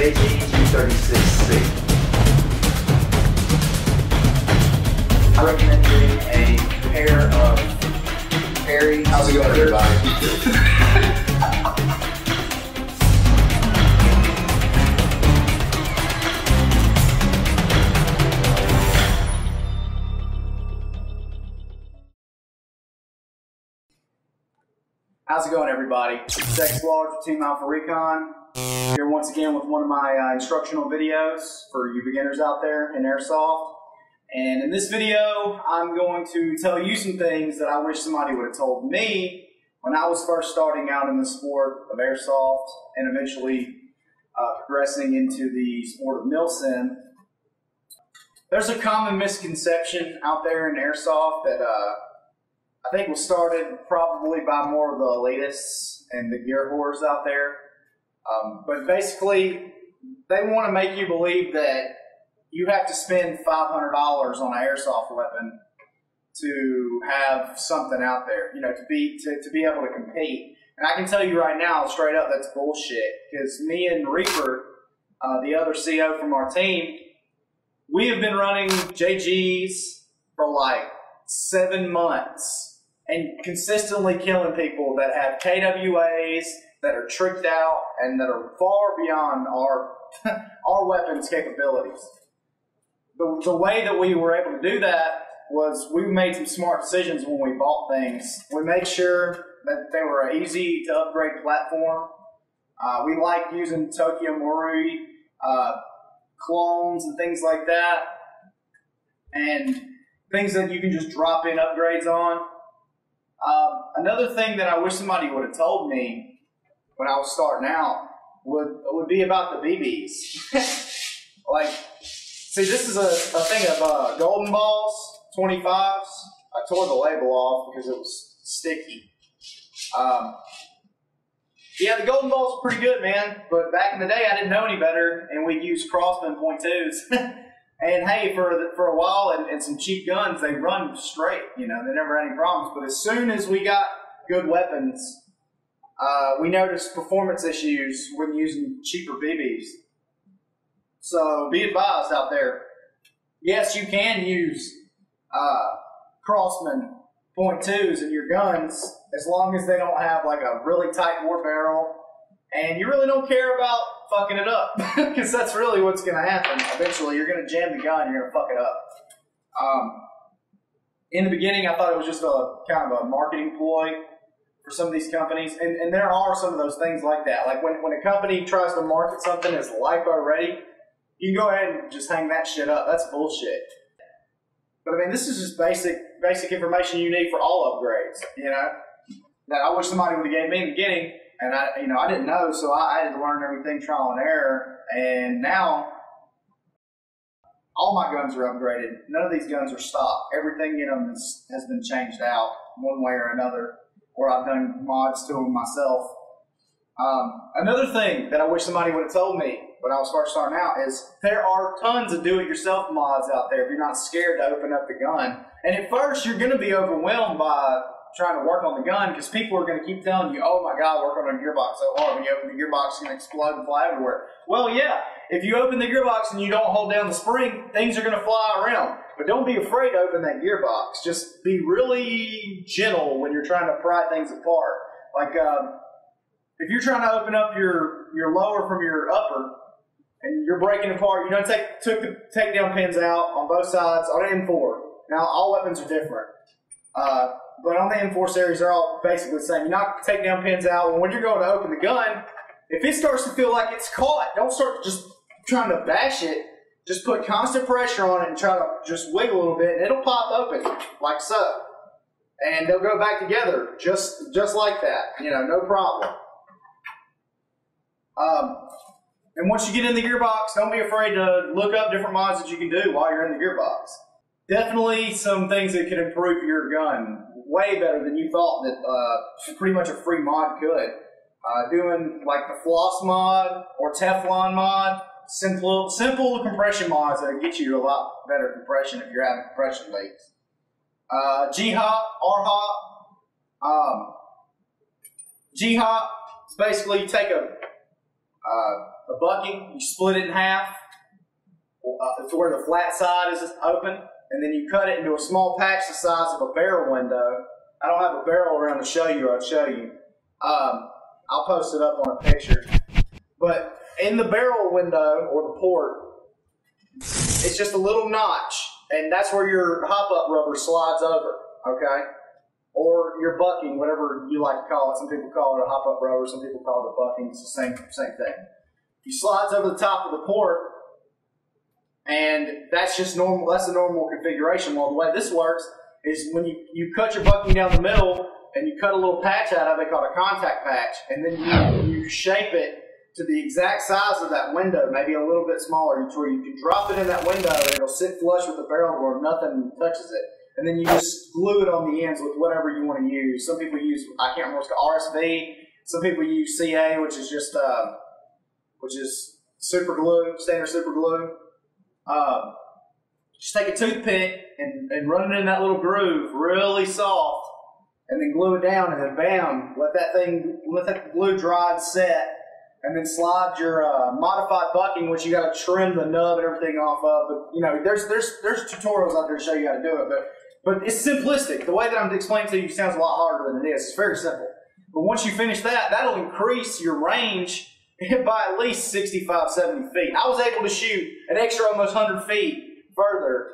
JG236C. I recommend getting a pair of Perry. How's it going, everybody? How's it going, everybody? It's XLARGE with Team Alpha Recon. Here once again with one of my instructional videos for you beginners out there in Airsoft. And in this video, I'm going to tell you some things that I wish somebody would have told me when I was first starting out in the sport of Airsoft and eventually progressing into the sport of milsim. There's a common misconception out there in Airsoft that I think was started probably by more of the elitists and the gear whores out there. But basically, they want to make you believe that you have to spend $500 on an airsoft weapon to have something out there, you know, to be able to compete. And I can tell you right now, straight up, that's bullshit. Because me and Reaper, the other CO from our team, we have been running JGs for like 7 months and consistently killing people that have KWAs, that are tricked out, and that are far beyond our weapons capabilities. The way that we were able to do that was we made some smart decisions when we bought things. We made sure that they were an easy to upgrade platform. We like using Tokyo Marui clones and things like that, and things that you can just drop in upgrades on. Another thing that I wish somebody would have told me when I was starting out would be about the BBs. Like, see, this is a thing of golden balls, 25s. I tore the label off because it was sticky. Yeah, the golden balls are pretty good, man. But back in the day, I didn't know any better, and we'd use Crossman .2s. And hey, for a while, and some cheap guns, they run straight. You know, they never had any problems. But as soon as we got good weapons, we noticed performance issues when using cheaper BBs. So be advised out there. Yes, you can use Crossman .2s in your guns as long as they don't have like a really tight bore barrel, and you really don't care about fucking it up, because that's really what's going to happen. Eventually, you're going to jam the gun, you're going to fuck it up. In the beginning, I thought it was just a kind of a marketing ploy for some of these companies, and there are some of those things like that. Like when a company tries to market something as LiPo ready, you can go ahead and just hang that shit up. That's bullshit. But I mean, this is just basic information you need for all upgrades, you know, that I wish somebody would have gave me in the beginning. And I didn't know, so I had to learn everything trial and error. And now, all my guns are upgraded. None of these guns are stock. Everything in them has been changed out one way or another, or I've done mods to them myself. Another thing that I wish somebody would have told me when I was first starting out is there are tons of do-it-yourself mods out there if you're not scared to open up the gun. And at first, you're going to be overwhelmed by trying to work on the gun, because people are going to keep telling you, oh my God, work on a gearbox so hard. When you open the gearbox, it's going to explode and fly everywhere. Well, yeah, if you open the gearbox and you don't hold down the spring, things are going to fly around. But don't be afraid to open that gearbox. Just be really gentle when you're trying to pry things apart. Like, if you're trying to open up your lower from your upper, and you're breaking apart, you know, took the takedown pins out on both sides on M4. Now, all weapons are different. But on the M4 series, they're all basically the same. You knock the takedown pins out, and when you're going to open the gun, if it starts to feel like it's caught, don't start just trying to bash it. Just put constant pressure on it and try to just wiggle a little bit, and it'll pop open like so. And they'll go back together just like that. You know, no problem. And once you get in the gearbox, don't be afraid to look up different mods that you can do while you're in the gearbox. Definitely some things that could improve your gun way better than you thought that pretty much a free mod could. Doing like the floss mod or Teflon mod, simple compression mods that get you a lot better compression if you're having compression leaks. G-hop, R-hop. G-hop is basically you take a A bucking, you split it in half to where the flat side is open, and then you cut it into a small patch the size of a barrel window. I don't have a barrel around to show you, or I'll show you. I'll post it up on a picture. But in the barrel window, or the port, it's just a little notch, and that's where your hop-up rubber slides over, okay? Or your bucking, whatever you like to call it. Some people call it a hop-up rubber, some people call it a bucking. It's the same thing. He slides over the top of the port, and that's just normal. That's the normal configuration. Well, the way this works is when you cut your bucking down the middle, and you cut a little patch out of it called a contact patch, and then you shape it to the exact size of that window, maybe a little bit smaller, where you can drop it in that window and it'll sit flush with the barrel where nothing touches it. And then you just glue it on the ends with whatever you want to use. Some people use, I can't remember what's called, RSV. Some people use CA, which is just, super glue, standard super glue. Just take a toothpick and run it in that little groove, really soft, and then glue it down, and then bam, let that glue dry and set. And then slide your modified bucking, which you got to trim the nub and everything off of. But you know, there's tutorials out there to show you how to do it. But it's simplistic. The way that I'm explaining to you sounds a lot harder than it is. It's very simple. But once you finish that, that'll increase your range by at least 65, 70 feet. I was able to shoot an extra almost 100 feet further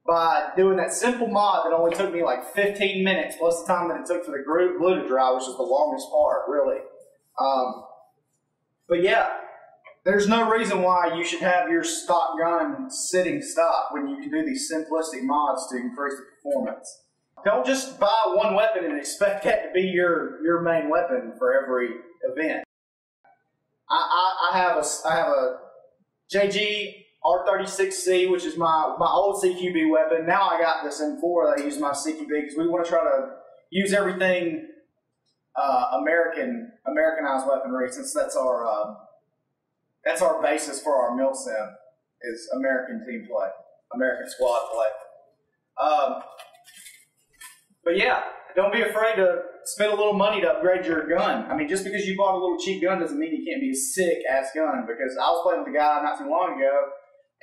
by doing that simple mod that only took me like 15 minutes plus the time that it took for the glue to dry, which is the longest part, really. But yeah, there's no reason why you should have your stock gun sitting stock when you can do these simplistic mods to increase the performance. Don't just buy one weapon and expect that to be your main weapon for every event. I have a JG R36C, which is my old CQB weapon. Now I got this M4 that I use my CQB because we want to try to use everything Americanized weaponry, since that's our basis for our milsim, is American team play, American squad play. But yeah, don't be afraid to spend a little money to upgrade your gun. I mean, just because you bought a little cheap gun doesn't mean you can't be a sick ass gun. Because I was playing with a guy not too long ago,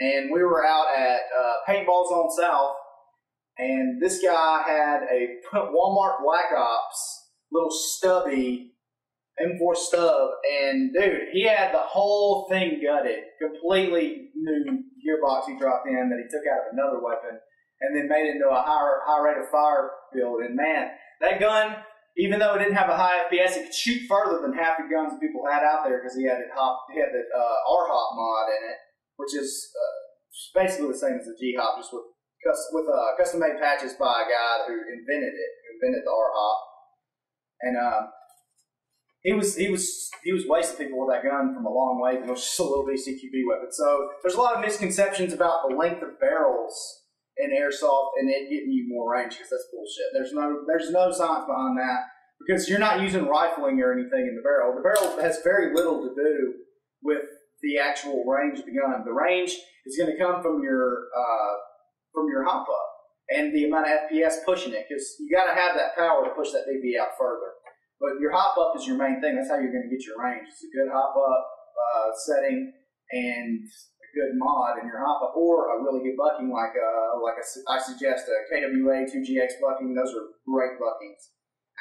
and we were out at Paintball Zone South, and this guy had a Walmart Black Ops little stubby M4 stub, and dude, he had the whole thing gutted, completely new gearbox he dropped in that he took out of another weapon, and then made it into a high rate of fire build. And man, that gun, even though it didn't have a high FPS, it could shoot further than half the guns people had out there because he had the R-Hop mod in it, which is basically the same as the G-Hop, just with custom-made patches by a guy who invented the R-Hop. And he was wasting people with that gun from a long way, and it was just a little CQB weapon. So there's a lot of misconceptions about the length of barrels in airsoft and it getting you more range, because that's bullshit. There's no science behind that, because you're not using rifling or anything in the barrel. The barrel has very little to do with the actual range of the gun. The range is going to come from your hop up and the amount of FPS pushing it, because you got to have that power to push that BB out further. But your hop up is your main thing. That's how you're going to get your range. It's a good hop up setting and a good mod in your hop up, or a really good bucking I suggest a KWA 2GX bucking. Those are great buckings.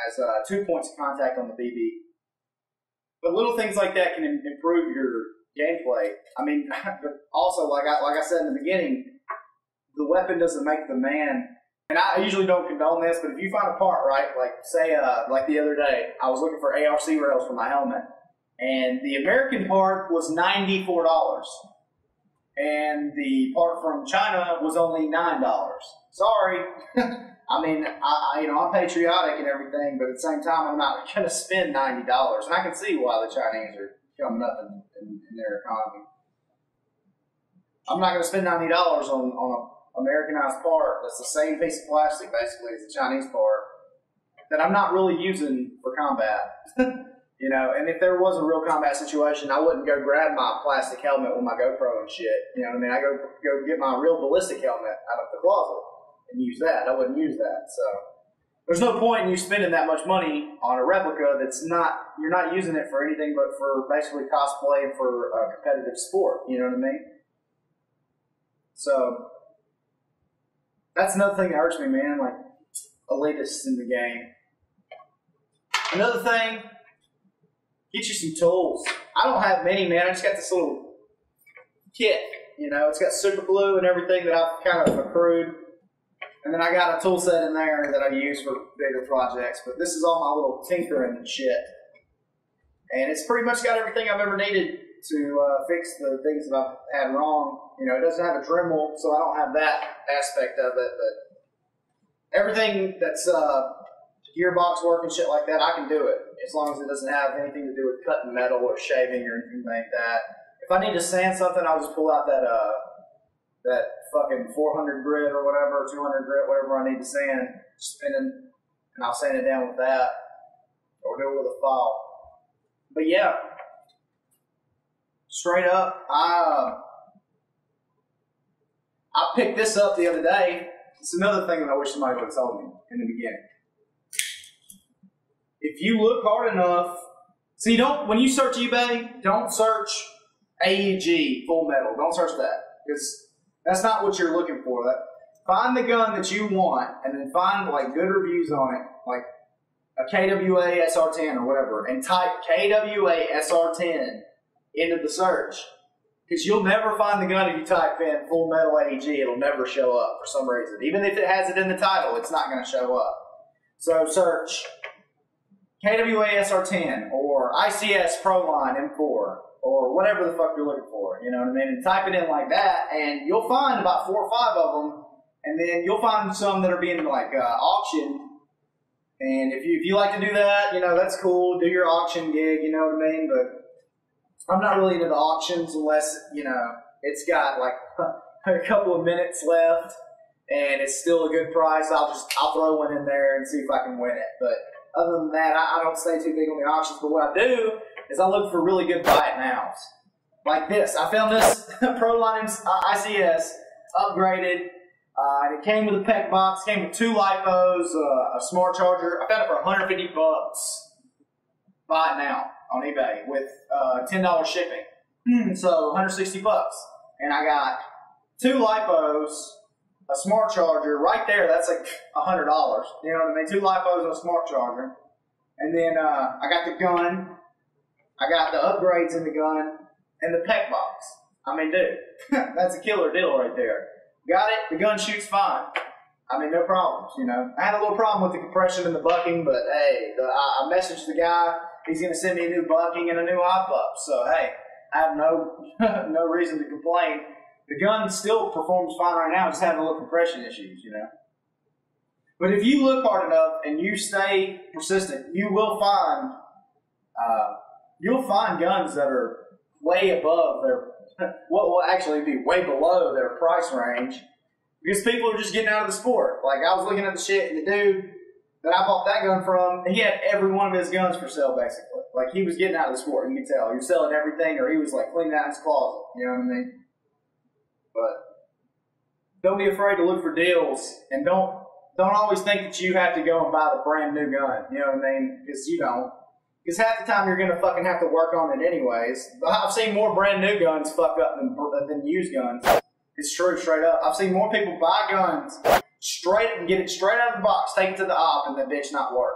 Has 2 points of contact on the BB. But little things like that can improve your gameplay. I mean, but also like I said in the beginning, the weapon doesn't make the man. And I usually don't condone this, but if you find a part, right, like say, like the other day, I was looking for ARC rails for my helmet, and the American part was $94, and the part from China was only $9. Sorry. I mean, I'm patriotic and everything, but at the same time, I'm not going to spend $90, and I can see why the Chinese are coming up in their economy. I'm not going to spend $90 on a Americanized part that's the same piece of plastic basically as the Chinese part that I'm not really using for combat. You know, and if there was a real combat situation, I wouldn't go grab my plastic helmet with my GoPro and shit. You know what I mean? I go get my real ballistic helmet out of the closet and use that. I wouldn't use that. So there's no point in you spending that much money on a replica you're not using it for anything but for basically cosplay for a competitive sport, you know what I mean? So, that's another thing that hurts me, man, like elitists in the game. Another thing, get you some tools. I don't have many, man. I just got this little kit, you know. It's got super glue and everything that I've kind of accrued. And then I got a tool set in there that I use for bigger projects. But this is all my little tinkering and shit. And it's pretty much got everything I've ever needed to fix the things that I've had wrong. You know, it doesn't have a Dremel, so I don't have that aspect of it. But everything that's gearbox work and shit like that, I can do it. As long as it doesn't have anything to do with cutting metal or shaving or anything like that. If I need to sand something, I'll just pull out that fucking 400 grit or whatever, 200 grit, whatever I need to sand, spin it, and I'll sand it down with that, or do it with a file. But yeah, straight up, I picked this up the other day. It's another thing that I wish somebody would have told me in the beginning. If you look hard enough, see, when you search eBay, don't search AEG Full Metal. Don't search that, because that's not what you're looking for. Find the gun that you want, and then find like good reviews on it, like a KWA SR10 or whatever, and type KWA SR10 into the search. Because you'll never find the gun if you type in Full Metal AEG. It'll never show up for some reason. Even if it has it in the title, it's not going to show up. So search KWA SR10 or ICS Proline M4 or whatever the fuck you're looking for. You know what I mean? And type it in like that, and you'll find about 4 or 5 of them. And then you'll find some that are being like auctioned. And if you like to do that, you know, that's cool. Do your auction gig, you know what I mean? But I'm not really into the auctions unless, you know, it's got like a couple of minutes left and it's still a good price. I'll throw one in there and see if I can win it. But other than that, I don't stay too big on the auctions. But what I do is I look for really good buy it nows. Like this. I found this Proline ICS upgraded. And it came with a PEC box, came with 2 LiPos, a smart charger. I found it for 150 bucks. Buy it now on eBay with $10 shipping. So 160 bucks. And I got 2 LiPos, a smart charger right there. That's like $100. You know what I mean? 2 LiPos and a smart charger. And then I got the gun. I got the upgrades in the gun and the PEC box. I mean, dude, that's a killer deal right there. Got it, the gun shoots fine. I mean, no problems, you know. I had a little problem with the compression and the bucking, but hey, I messaged the guy. He's going to send me a new bucking and a new op-up. So, hey, I have no reason to complain. The gun still performs fine right now. Just having a little compression issues, you know. But if you look hard enough and you stay persistent, you will find guns that are way above their what will actually be way below their price range, because people are just getting out of the sport. Like, I was looking at the shit, and the dude that I bought that gun from, he had every one of his guns for sale, basically. Like, he was getting out of the sport, you can tell. He was selling everything, or he was, like, cleaning out his closet, you know what I mean? But don't be afraid to look for deals, and don't always think that you have to go and buy the brand new gun, you know what I mean? Because you don't. Because half the time you're going to fucking have to work on it anyways. I've seen more brand new guns fuck up than used guns. It's true, straight up. I've seen more people buy guns straight and get it straight out of the box, take it to the op, and the bitch not work.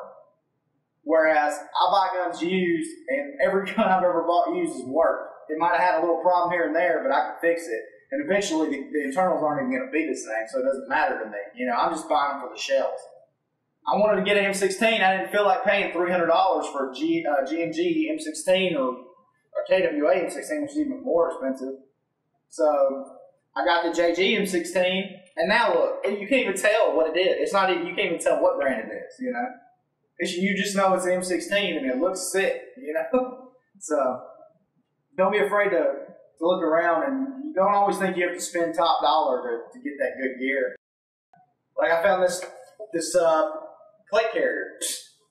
Whereas I buy guns used, and every gun I've ever bought used has worked. It might have had a little problem here and there, but I can fix it. And eventually the internals aren't even going to be the same, so it doesn't matter to me. You know, I'm just buying them for the shells. I wanted to get an M16. I didn't feel like paying $300 for a G&G M16 or KWA M16, which is even more expensive. So I got the JG M16, and now look, you can't even tell what it is. It's not even, you can't even tell what brand it is, you know. You just know it's an M16, and it looks sick, you know. So don't be afraid to look around, and you don't always think you have to spend top dollar to get that good gear. Like, I found this plate carrier,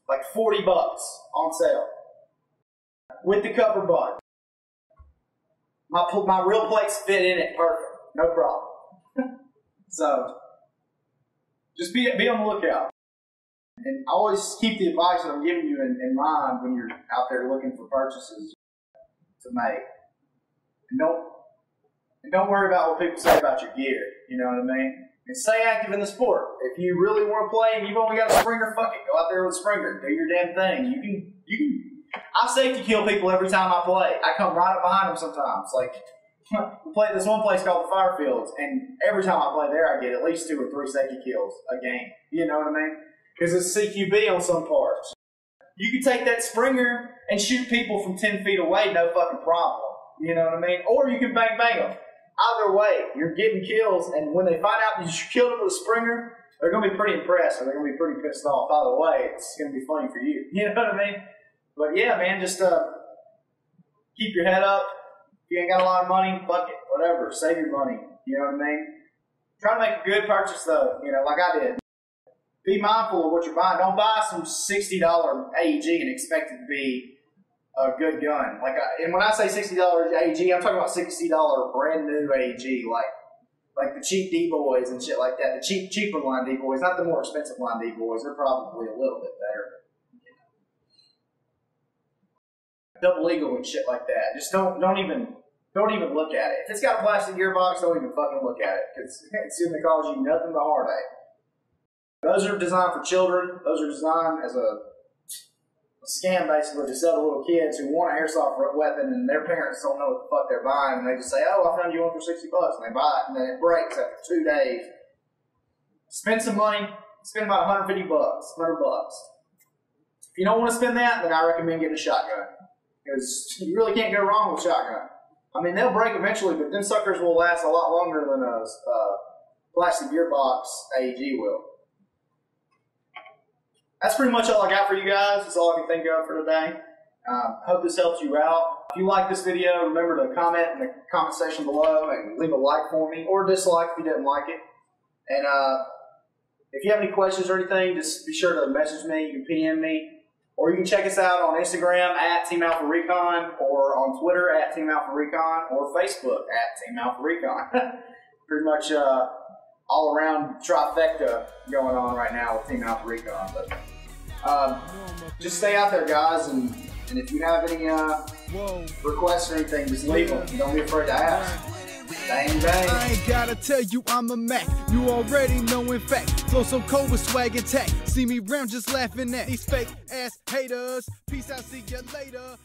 like 40 bucks on sale with the cover button. My real plates fit in it perfect, no problem. So just be on the lookout. And always keep the advice that I'm giving you in mind when you're out there looking for purchases to make. And don't worry about what people say about your gear. You know what I mean? And stay active in the sport. If you really want to play and you've only got a Springer, fuck it. Go out there with a Springer. Do your damn thing. You can. I safety kill people every time I play. I come right up behind them sometimes. Like, we play this one place called the Firefields, and every time I play there, I get at least 2 or 3 safety kills a game. You know what I mean? Because it's CQB on some parts. You can take that Springer and shoot people from 10 feet away, no fucking problem. You know what I mean? Or you can bang them. Either way, you're getting kills, and when they find out that you killed them with a Springer, they're going to be pretty impressed, or they're going to be pretty pissed off. Either way, it's going to be funny for you. You know what I mean? But yeah, man, just keep your head up. If you ain't got a lot of money, fuck it, whatever. Save your money. You know what I mean? Try to make a good purchase, though, you know, like I did. Be mindful of what you're buying. Don't buy some $60 AEG and expect it to be a good gun. And when I say $60 AEG, I'm talking about $60 brand new AEG, like the cheap D-Boys and shit like that. The cheaper line D-Boys, not the more expensive line D-Boys. They're probably a little bit better. Double eagle and shit like that. Just don't even look at it. If it's got a plastic gearbox, don't even fucking look at it, because it's going to cause you nothing but heartache. Those are designed for children. Those are designed as a scam, basically, to sell to little kids who want an airsoft weapon and their parents don't know what the fuck they're buying, and they just say, "Oh, I found you one for $60," and they buy it, and then it breaks after 2 days. Spend some money. Spend about $150, $100. If you don't want to spend that, then I recommend getting a shotgun, because you really can't go wrong with shotgun. I mean, they'll break eventually, but them suckers will last a lot longer than a plastic gearbox AEG will. That's pretty much all I got for you guys. That's all I can think of for today. Hope this helps you out. If you like this video, remember to comment in the comment section below and leave a like for me, or dislike if you didn't like it. And if you have any questions or anything, just be sure to message me. You can PM me. Or you can check us out on Instagram at Team Alpha Recon, or on Twitter at Team Alpha Recon, or Facebook at Team Alpha Recon. Pretty much all around trifecta going on right now with Team Alpha Recon. But just stay out there, guys, and if you have any requests or anything, just leave them. Don't be afraid to ask. Bang, bang. I ain't gotta tell you I'm a Mac. You already know in fact. Flow so cold with swag and tack. See me round just laughing at these fake ass haters. Peace out, see ya later.